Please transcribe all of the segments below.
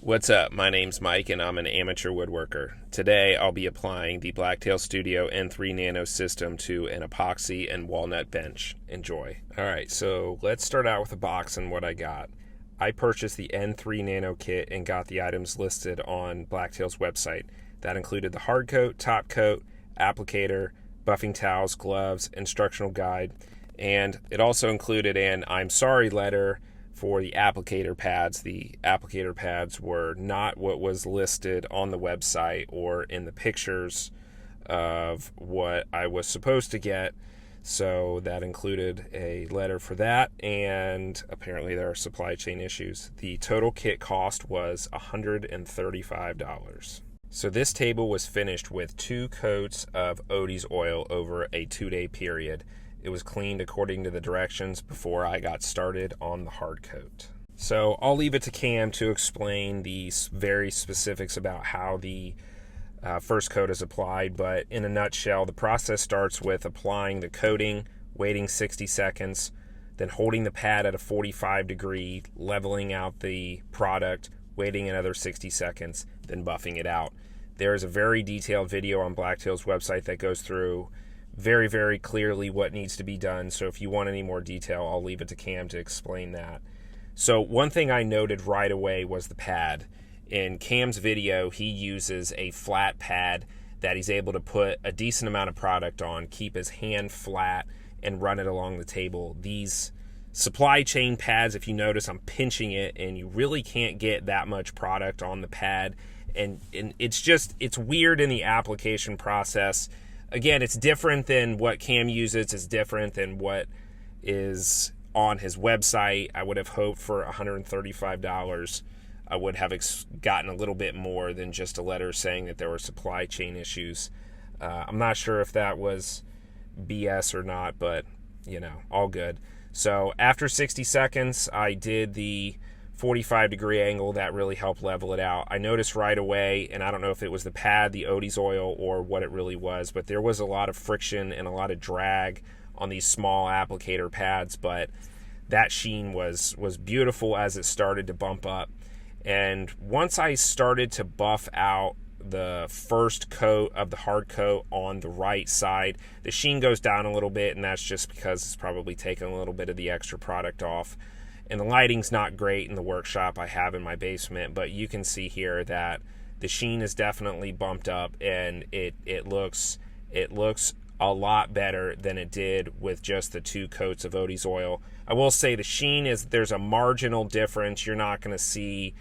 What's up? My name's Mike and I'm an amateur woodworker. Today I'll be applying the Blacktail Studio N3 Nano system to an epoxy and walnut bench. Enjoy. Alright, so let's start out with the box and what I got. I purchased the N3 Nano kit and got the items listed on Blacktail's website. That included the hard coat, top coat, applicator, buffing towels, gloves, instructional guide, and it also included an I'm sorry letter for the applicator pads. The applicator pads were not what was listed on the website or in the pictures of what I was supposed to get. So that included a letter for that, and apparently there are supply chain issues. The total kit cost was $135. So this table was finished with 2 coats of Odie's oil over a 2-day period. It was cleaned according to the directions before I got started on the hard coat. So I'll leave it to Cam to explain the very specifics about how the first coat is applied, but in a nutshell, the process starts with applying the coating, waiting 60 seconds, then holding the pad at a 45 degree, leveling out the product, waiting another 60 seconds, then buffing it out. There is a very detailed video on Blacktail's website that goes through very, very clearly what needs to be done. So if you want any more detail, I'll leave it to Cam to explain that. So one thing I noted right away was the pad. In Cam's video, he uses a flat pad that he's able to put a decent amount of product on, keep his hand flat, and run it along the table. These supply chain pads, if you notice, I'm pinching it, and you really can't get that much product on the pad. And it's weird in the application process. Again, it's different than what Cam uses. It's different than what is on his website. I would have hoped for $135. I would have gotten a little bit more than just a letter saying that there were supply chain issues. I'm not sure if that was BS or not, but, you know, all good. So after 60 seconds, I did the 45 degree angle. That really helped level it out. I noticed right away, and I don't know if it was the pad, the Odie's oil, or what it really was, but there was a lot of friction and a lot of drag on these small applicator pads, but that sheen was beautiful as it started to bump up. And once I started to buff out the first coat of the hard coat on the right side, the sheen goes down a little bit, and that's just because it's probably taken a little bit of the extra product off. And the lighting's not great in the workshop I have in my basement, but you can see here that the sheen is definitely bumped up, and it looks a lot better than it did with just the 2 coats of Odie's oil. I will say the sheen there's a marginal difference. You're not going to see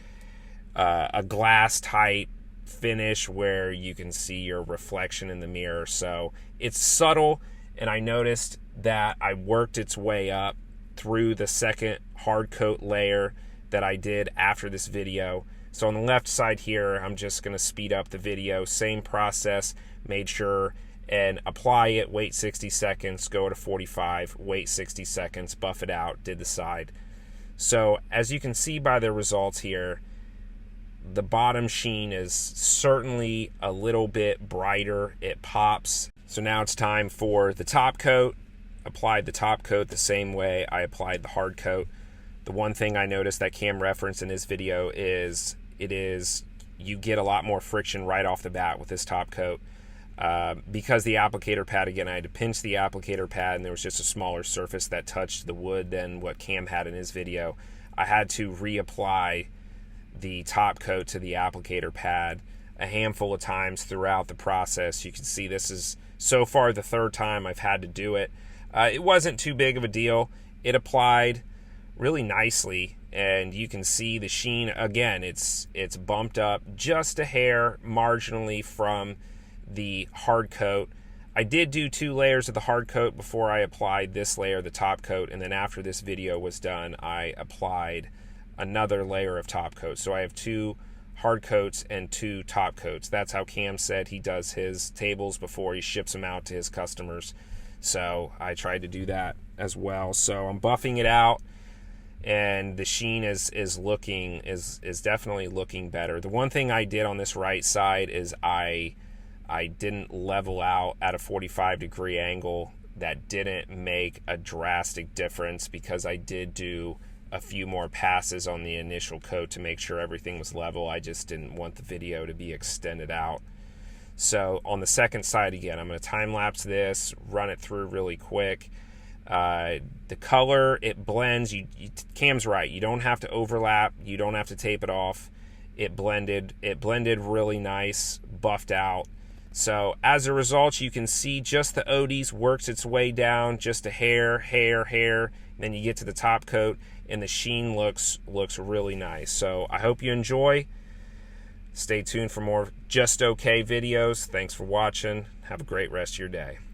a glass type finish where you can see your reflection in the mirror. So it's subtle, and I noticed that I worked its way up through the second hard coat layer that I did after this video. So on the left side here, I'm just going to speed up the video. Same process, made sure and apply it, wait 60 seconds, go to 45, wait 60 seconds, buff it out, did the side. So as you can see by the results here, the bottom sheen is certainly a little bit brighter. It pops. So now it's time for the top coat. Applied the top coat the same way I applied the hard coat. The one thing I noticed that Cam referenced in his video is you get a lot more friction right off the bat with this top coat. Because the applicator pad, again, I had to pinch the applicator pad, and there was just a smaller surface that touched the wood than what Cam had in his video. I had to reapply the top coat to the applicator pad a handful of times throughout the process. You can see this is so far the 3rd time I've had to do it. It wasn't too big of a deal. It applied really nicely, and you can see the sheen. Again, it's bumped up just a hair marginally from the hard coat. I did do 2 layers of the hard coat before I applied this layer, the top coat, and then after this video was done, I applied another layer of top coat. So I have 2 hard coats and 2 top coats. That's how Cam said he does his tables before he ships them out to his customers. So I tried to do that as well. So I'm buffing it out, and the sheen is definitely looking better. The one thing I did on this right side is I didn't level out at a 45 degree angle. That didn't make a drastic difference because I did do a few more passes on the initial coat to make sure everything was level. I just didn't want the video to be extended out. So on the second side again, I'm going to time lapse this, run it through really quick. The color, it blends. Cam's right. You don't have to overlap. You don't have to tape it off. It blended really nice, buffed out. So as a result, you can see just the Odie's works its way down just a hair. Then you get to the top coat, and the sheen looks really nice. So I hope you enjoy. Stay tuned for more Just Okay videos. Thanks for watching. Have a great rest of your day.